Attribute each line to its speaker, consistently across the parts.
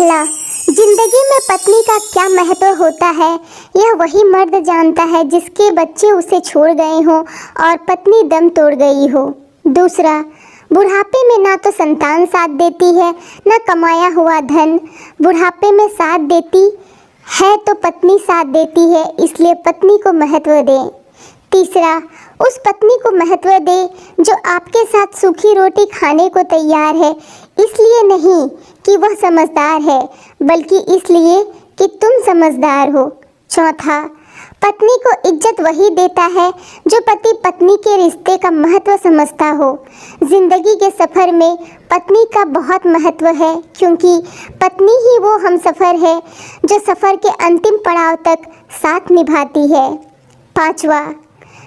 Speaker 1: पहला, जिंदगी में पत्नी का क्या महत्व होता है यह वही मर्द जानता है जिसके बच्चे उसे छोड़ गए हों और पत्नी दम तोड़ गई हो। दूसरा, बुढ़ापे में ना तो संतान साथ देती है न कमाया हुआ धन। बुढ़ापे में साथ देती है तो पत्नी साथ देती है, इसलिए पत्नी को महत्व दें। तीसरा, उस पत्नी को महत्व दे जो आपके साथ सूखी रोटी खाने को तैयार है, इसलिए नहीं कि वह समझदार है बल्कि इसलिए कि तुम समझदार हो। चौथा, पत्नी को इज्जत वही देता है जो पति पत्नी के रिश्ते का महत्व समझता हो। जिंदगी के सफ़र में पत्नी का बहुत महत्व है, क्योंकि पत्नी ही वो हमसफ़र है जो सफ़र के अंतिम पड़ाव तक साथ निभाती है। पांचवा,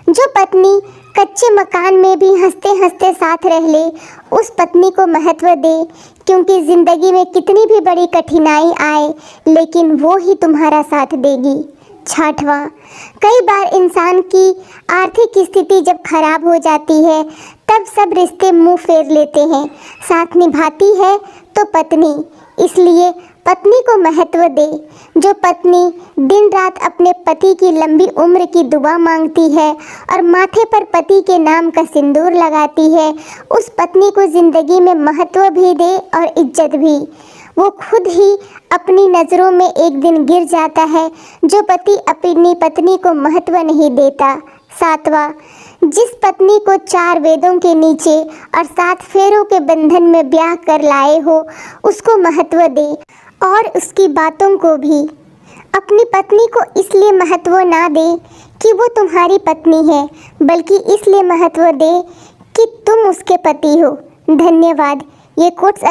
Speaker 1: जो पत्नी कच्चे मकान में भी हंसते हंसते साथ रह ले, उस पत्नी को महत्व दे, क्योंकि ज़िंदगी में कितनी भी बड़ी कठिनाई आए लेकिन वो ही तुम्हारा साथ देगी। छठवां, कई बार इंसान की आर्थिक स्थिति जब खराब हो जाती है तब सब रिश्ते मुंह फेर लेते हैं, साथ निभाती है तो पत्नी, इसलिए पत्नी को महत्व दे। जो पत्नी दिन रात अपने पति की लंबी उम्र की दुआ मांगती है और माथे पर पति के नाम का सिंदूर लगाती है, उस पत्नी को ज़िंदगी में महत्व भी दे और इज्जत भी। वो खुद ही अपनी नज़रों में एक दिन गिर जाता है जो पति अपनी पत्नी को महत्व नहीं देता। सातवां, जिस पत्नी को 4 वेदों के नीचे और 7 फेरों के बंधन में ब्याह कर लाए हो, उसको महत्व दे और उसकी बातों को भी। अपनी पत्नी को इसलिए महत्व ना दे कि वो तुम्हारी पत्नी है, बल्कि इसलिए महत्व दे कि तुम उसके पति हो। धन्यवाद। ये कोट्स